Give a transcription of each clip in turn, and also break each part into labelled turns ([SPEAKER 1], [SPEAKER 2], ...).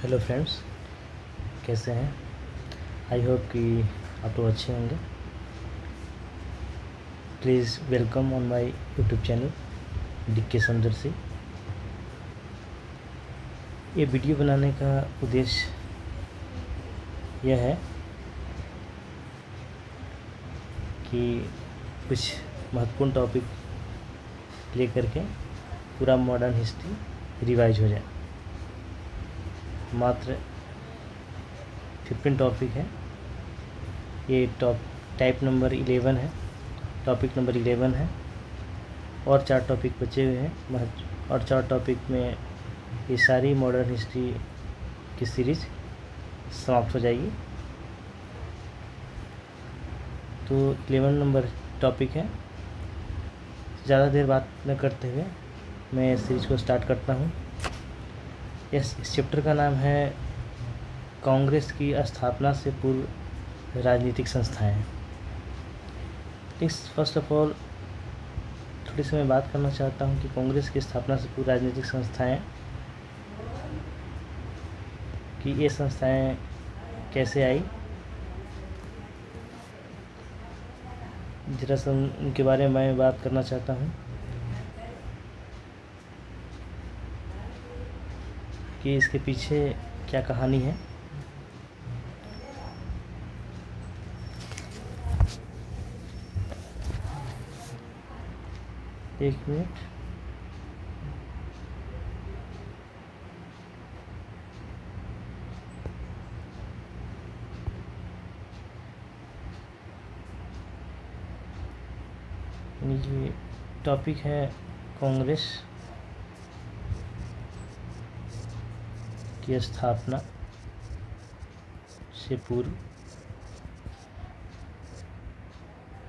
[SPEAKER 1] Hello friends, कैसे हैं? I hope कि आप लोग अच्छे होंगे। Please welcome on my YouTube channel DK समदर्शी। ये वीडियो बनाने का उद्देश्य यह है कि कुछ महत्वपूर्ण टॉपिक लेकर के पूरा मॉडर्न हिस्ट्री रिवाइज हो जाए। मात्र 15 टॉपिक है। ये टाइप नंबर 11 है, टॉपिक नंबर 11 है और 4 टॉपिक बचे हुए हैं। और 4 टॉपिक में ये सारी मॉडर्न हिस्ट्री की सीरीज़ समाप्त हो जाएगी। तो 11 नंबर टॉपिक है। ज़्यादा देर बात न करते हुए मैं सीरीज को स्टार्ट करता हूँ। इस चैप्टर का नाम है कांग्रेस की स्थापना से पूर्व राजनीतिक संस्थाएं। फर्स्ट ऑफ ऑल थोड़ी सी मैं बात करना चाहता हूँ कि कांग्रेस की स्थापना से पूर्व राजनीतिक संस्थाएं कि ये संस्थाएं कैसे आई, जरा सा उनके बारे में मैं बात करना चाहता हूँ कि इसके पीछे क्या कहानी है। एक मिनट। ये टॉपिक है कांग्रेस की स्थापना से पूर्व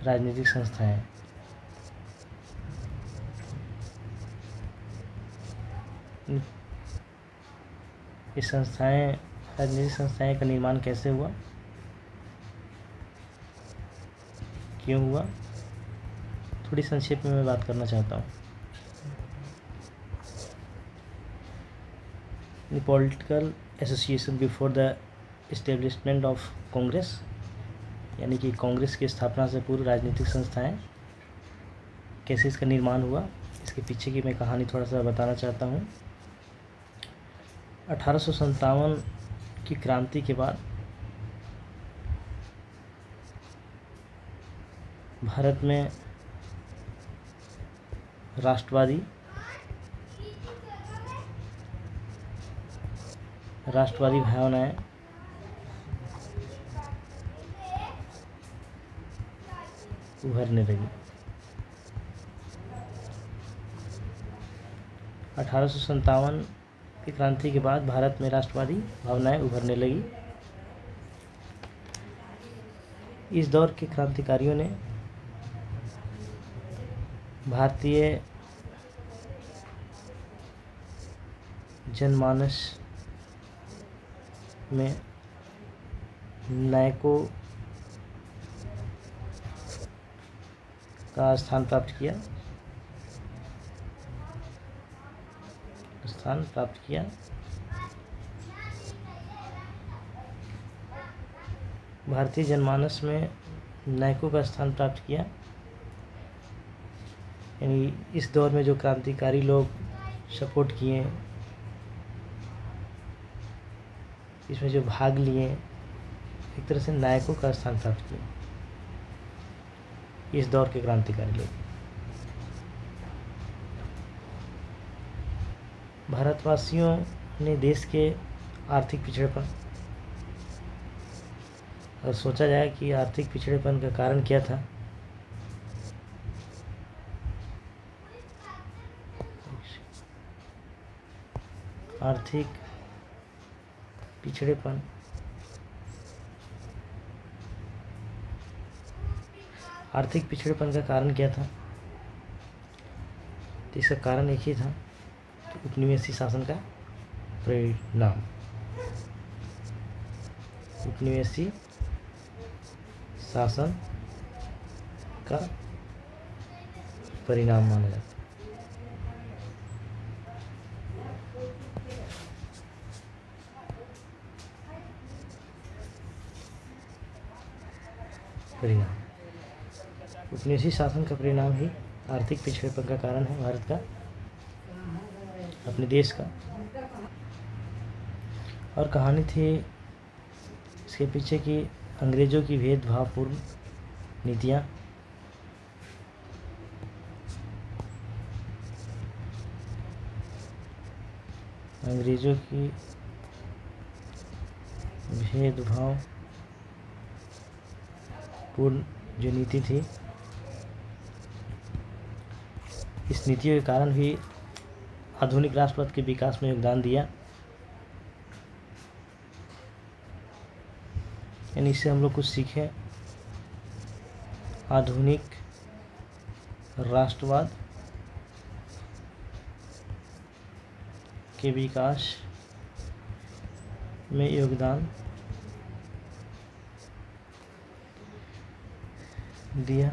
[SPEAKER 1] राजनीतिक संस्थाएं। ये संस्थाएं, राजनीतिक संस्थाएं का निर्माण कैसे हुआ, क्यों हुआ, थोड़ी संक्षेप में मैं बात करना चाहता हूँ। Political association before the establishment of Congress, यानी कि कांग्रेस की स्थापना से पूर्व राजनीतिक संस्थाएं कैसे इसका निर्माण हुआ, इसके पीछे की मैं कहानी थोड़ा सा बताना चाहता हूँ। 1857 की क्रांति के बाद भारत में राष्ट्रवादी भावनाएं उभरने लगी। 1857 की क्रांति के बाद भारत में राष्ट्रवादी भावनाएं उभरने लगी। इस दौर के क्रांतिकारियों ने भारतीय जनमानस में नायकों का स्थान प्राप्त किया। भारतीय जनमानस में नायकों का स्थान प्राप्त किया, यानी इस दौर में जो क्रांतिकारी लोग सपोर्ट किए, इसमें जो भाग लिए, एक तरह से नायकों का स्थान प्राप्त किया इस दौर के क्रांतिकारी लोग। भारतवासियों ने देश के आर्थिक पिछड़ेपन, और सोचा जाए कि आर्थिक पिछड़ेपन का कारण क्या था, आर्थिक पिछड़ेपन का कारण क्या था? तो इसका कारण एक ही था कि उपनिवेशी शासन का परिणाम, उपनिवेशी शासन का परिणाम माना जाता है। परिणाम। उपनिवेशी शासन का परिणाम ही आर्थिक पिछड़ेपन का कारण है भारत का, अपने देश का। और कहानी थी इसके पीछे की अंग्रेज़ों की भेदभावपूर्ण नीतियाँ, अंग्रेज़ों की भेदभावपूर्ण जो नीति थी, इस नीतियों के कारण भी आधुनिक राष्ट्रवाद के विकास में योगदान दिया। यानी इससे हम लोग कुछ सीखें। आधुनिक राष्ट्रवाद के विकास में योगदान दिया।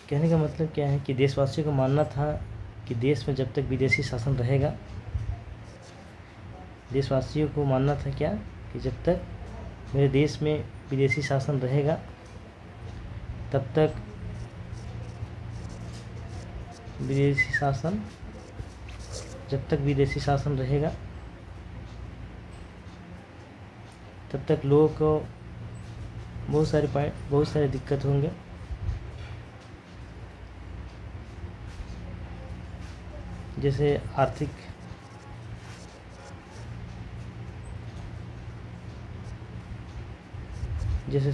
[SPEAKER 1] कहने का मतलब क्या है कि देशवासियों को मानना था कि देश में जब तक विदेशी शासन रहेगा, देशवासियों को मानना था क्या कि जब तक मेरे देश में विदेशी शासन रहेगा तब तक विदेशी शासन रहेगा तब तक लोगों को बहुत सारे दिक्कत होंगे। जैसे आर्थिक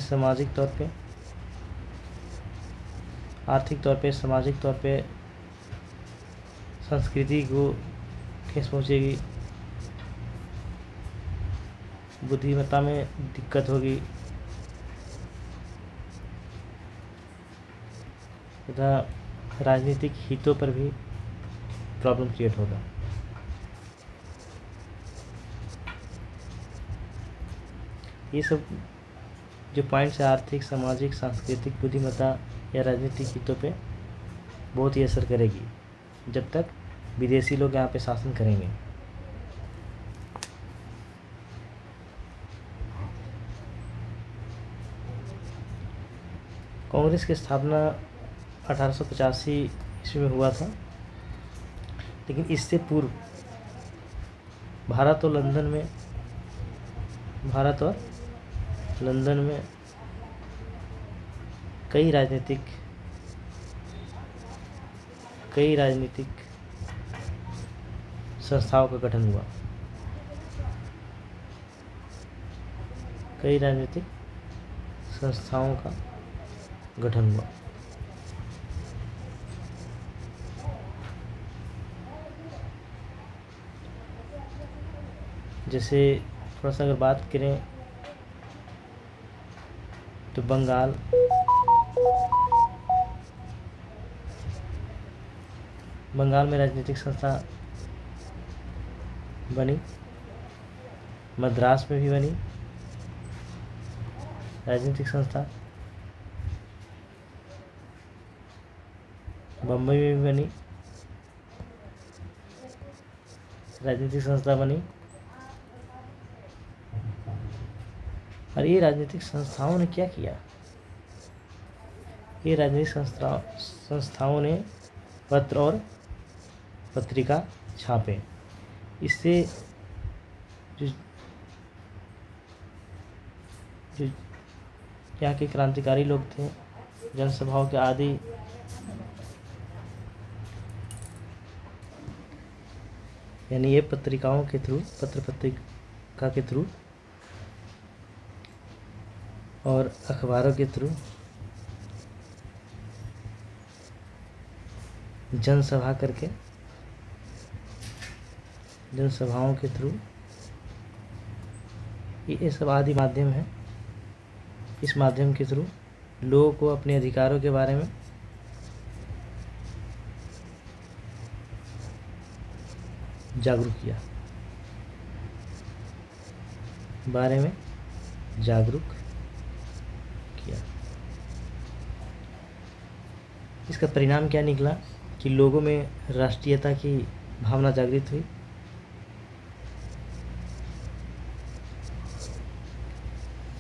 [SPEAKER 1] सामाजिक तौर पे, आर्थिक तौर पे, सामाजिक तौर पे संस्कृति को ठेस पहुँचेगी, बुद्धिमत्ता में दिक्कत होगी तथा राजनीतिक हितों पर भी प्रॉब्लम क्रिएट होगा। ये सब जो पॉइंट्स है आर्थिक, सामाजिक, सांस्कृतिक, बुद्धिमत्ता या राजनीतिक हितों पे बहुत ही असर करेगी जब तक विदेशी लोग यहाँ पे शासन करेंगे। कांग्रेस की स्थापना 1885 ईस्वी में हुआ था, लेकिन इससे पूर्व भारत और लंदन में कई राजनीतिक संस्थाओं का गठन हुआ। जैसे थोड़ा सा अगर बात करें तो बंगाल में राजनीतिक संस्था बनी, मद्रास में भी बनी राजनीतिक संस्था, बम्बई में भी बनी राजनीतिक संस्था बनी। और ये राजनीतिक संस्थाओं ने क्या किया? ये राजनीतिक संस्थाओं ने पत्र और पत्रिका छापे। इससे जो यहाँ के क्रांतिकारी लोग थे, जनसभाओं के आदि, यानी ये पत्रिकाओं के थ्रू, पत्रिका के थ्रू और अखबारों के थ्रू जनसभाओं के थ्रू ये सब आदि माध्यम है। इस माध्यम के थ्रू लोगों को अपने अधिकारों के बारे में जागरूक किया। इसका परिणाम क्या निकला कि लोगों में राष्ट्रीयता की भावना जागृत हुई।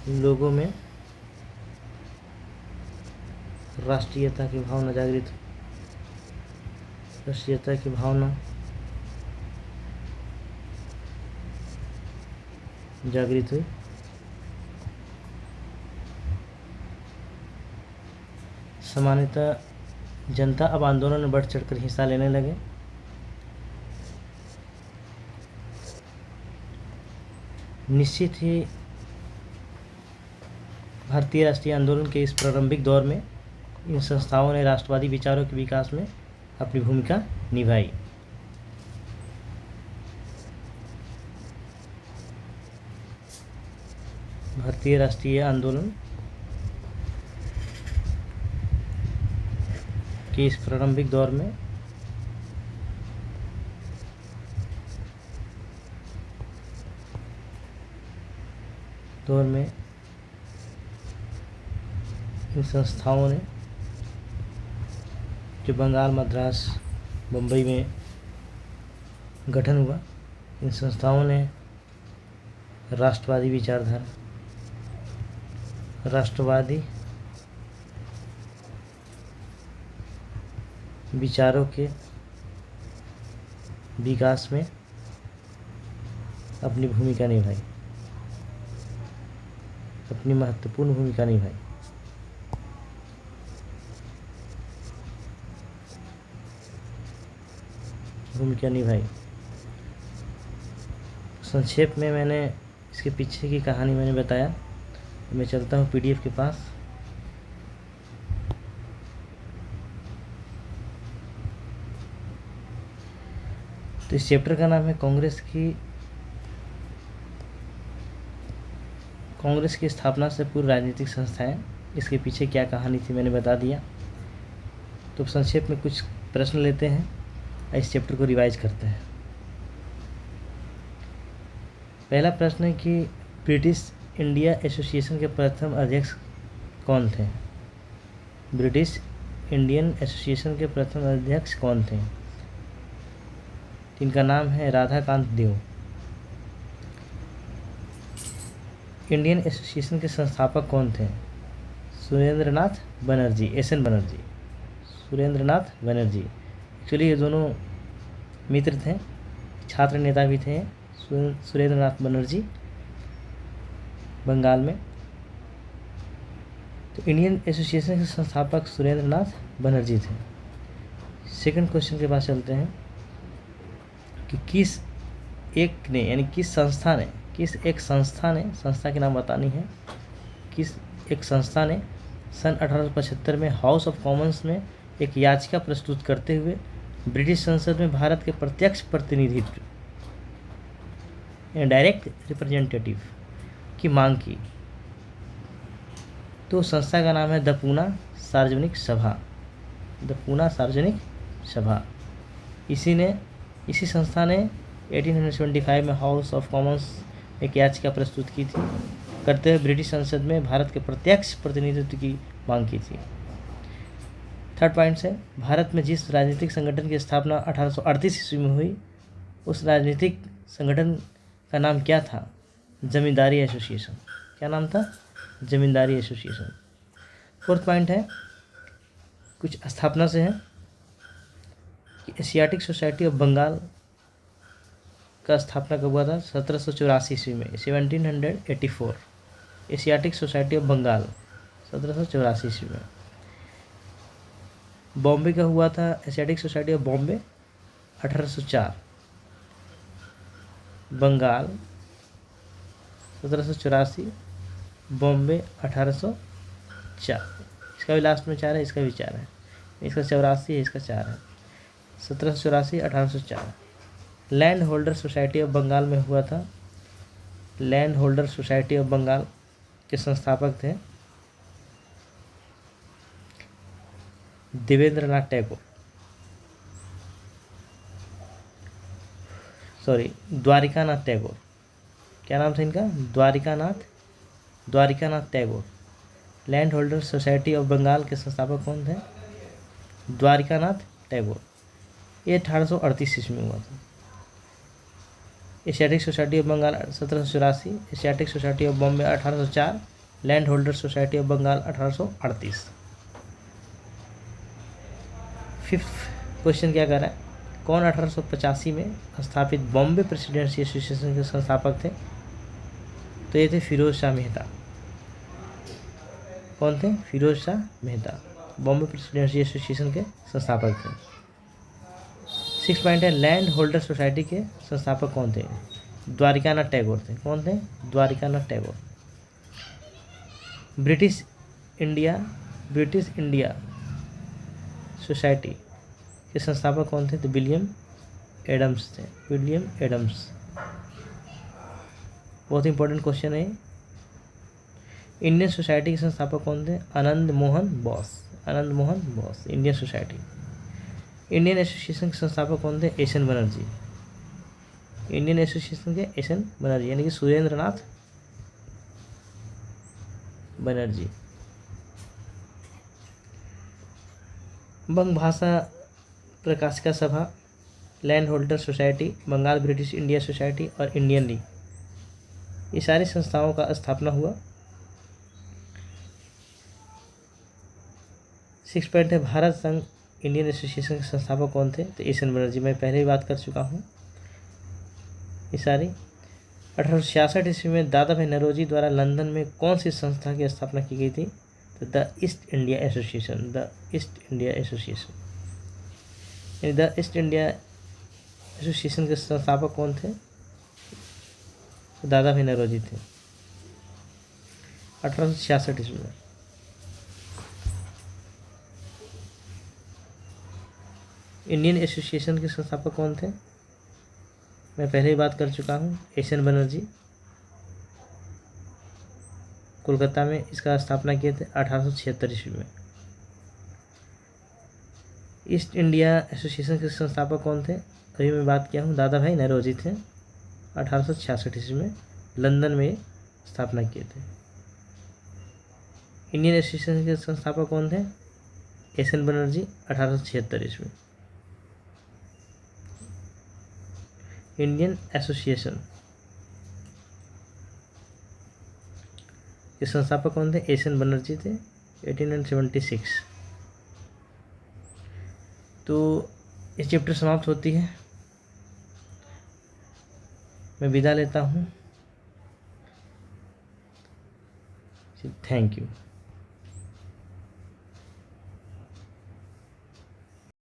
[SPEAKER 1] लोगों में राष्ट्रीयता की भावना जागृत हुई। राष्ट्रीयता की भावना जागृत हुई। सामान्यतः जनता अब आंदोलन में बढ़ चढ़कर हिस्सा लेने लगे। निश्चित ही भारतीय राष्ट्रीय आंदोलन के इस प्रारंभिक दौर में इन संस्थाओं ने राष्ट्रवादी विचारों के विकास में अपनी भूमिका निभाई। भारतीय राष्ट्रीय आंदोलन के इस प्रारंभिक दौर में इन संस्थाओं ने, जो बंगाल, मद्रास, मुंबई में गठन हुआ, इन संस्थाओं ने राष्ट्रवादी विचारधारा, राष्ट्रवादी विचारों के विकास में अपनी भूमिका निभाई, अपनी महत्वपूर्ण भूमिका निभाई। संक्षेप में मैंने इसके पीछे की कहानी मैंने बताया। मैं चलता हूँ पीडीएफ के पास। तो इस चैप्टर का नाम है कांग्रेस की स्थापना से पूर्व राजनीतिक संस्थाएं। इसके पीछे क्या कहानी थी मैंने बता दिया। तो संक्षेप में कुछ प्रश्न लेते हैं, इस चैप्टर को रिवाइज करते हैं। पहला प्रश्न है कि ब्रिटिश इंडिया एसोसिएशन के प्रथम अध्यक्ष कौन थे? ब्रिटिश इंडियन एसोसिएशन के प्रथम अध्यक्ष कौन थे? इनका नाम है राधाकांत देव। इंडियन एसोसिएशन के संस्थापक कौन थे? सुरेंद्रनाथ बनर्जी, एसएन बनर्जी, सुरेंद्रनाथ बनर्जी। एक्चुअली ये दोनों मित्र थे, छात्र नेता भी थे। सुरेंद्रनाथ बनर्जी बंगाल में। तो इंडियन एसोसिएशन के संस्थापक सुरेंद्रनाथ बनर्जी थे। सेकंड क्वेश्चन के पास चलते हैं कि किस एक संस्था ने संस्था के नाम बतानी है। किस एक संस्था ने सन 1875 में हाउस ऑफ कॉमन्स में एक याचिका प्रस्तुत करते हुए ब्रिटिश संसद में भारत के प्रत्यक्ष प्रतिनिधित्व, डायरेक्ट रिप्रेजेंटेटिव की मांग की? तो संस्था का नाम है द पूना सार्वजनिक सभा। इसी संस्था ने 1875 में हाउस ऑफ कॉमन्स एक याचिका प्रस्तुत की थी, करते हुए ब्रिटिश संसद में भारत के प्रत्यक्ष प्रतिनिधित्व की मांग की थी। थर्ड पॉइंट है, भारत में जिस राजनीतिक संगठन की स्थापना 1838 ईस्वी में हुई, उस राजनीतिक संगठन का नाम क्या था? जमींदारी एसोसिएशन। क्या नाम था? जमींदारी एसोसिएशन। फोर्थ पॉइंट है, कुछ स्थापना से है कि एशियाटिक सोसाइटी ऑफ बंगाल का स्थापना कब हुआ था? 1784 ईस्वी में, 1784। एशियाटिक सोसाइटी ऑफ बंगाल 1784 ईस्वी में। बॉम्बे का हुआ था Asiatic society of Bombay 1804। Bengal 1784, Bombay 1804। इसका भी लास्ट में 4 है, इसका भी 4 है। इसका 84 है, इसका 4 है। 1784, 1804। Land holder society of Bengal में हुआ था। Land holder society of Bengal के संस्थापक थे देवेंद्रनाथ टैगोर, द्वारिकानाथ टैगोर। क्या नाम था इनका? Dwarkanath Tagore. Land holder society of Bengal के संस्थापक कौन थे? द्वारिकानाथ टैगोर। ये 1838 ईस्वी में हुआ था। Asiatic society of Bengal 1784, Asiatic society of Bombay 1804, land holder society of Bengal 1838। Fifth question क्या कर रहा है, कौन 1885 में स्थापित बॉम्बे प्रेसिडेंसी एसोसिएशन के संस्थापक थे? तो ये थे फिरोज शाह मेहता। कौन थे? फिरोज शाह मेहता बॉम्बे प्रेसिडेंसी एसोसिएशन के संस्थापक थे। 6 पॉइंट है, लैंड होल्डर सोसाइटी के संस्थापक कौन थे? द्वारिकानाथ टैगोर थे। कौन थे? Dwarkanath Tagore. British India society के संस्थापक कौन थे? तो विलियम एडम्स थे। William Adams. बहुत इंपॉर्टेंट क्वेश्चन है। इंडियन सोसाइटी के संस्थापक कौन थे? Anand Mohan Bose. Anand Mohan Bose. Indian society. Indian association के संस्थापक कौन थे? एस.एन. बनर्जी। इंडियन एसोसिएशन के एस.एन. बनर्जी यानी कि Surendra Nath Banerjee. Banga Bhasha Prakashika Sabha, land holder society, Bengal British India society और इंडियन लीग, ये सारी संस्थाओं का स्थापना हुआ। 6 पॉइंट है, भारत संघ इंडियन एसोसिएशन के संस्थापक कौन थे? तो एस.एन. बनर्जी। मैं पहले ही बात कर चुका हूँ ये सारी। 1866 ईस्वी में दादा भाई नौरोजी द्वारा लंदन में कौन सी संस्था की स्थापना की गई थी? तो the east India association. The east India association यानी द ईस्ट इंडिया एसोसिएशन के संस्थापक कौन थे? तो दादा भाई नौरोजी थे 1866 ईस्वी में। इंडियन एसोसिएशन के संस्थापक कौन थे? मैं पहले ही बात कर चुका हूँ, एस.एन. बनर्जी। कोलकाता में इसका स्थापना किए थे 1876 ईस्वी में। ईस्ट इंडिया एसोसिएशन के संस्थापक कौन थे? अभी मैं बात किया हूँ, दादा भाई नौरोजी थे। 1866 ईस्वी में लंदन में स्थापना किए थे। इंडियन एसोसिएशन के संस्थापक कौन थे? एस.एन. बनर्जी 1876 ईस्वी। इंडियन एसोसिएशन के संस्थापक कौन थे? एस.एन. बनर्जी थे 1876। तो ये चैप्टर समाप्त होती है। मैं विदा लेता हूँ। Thank you.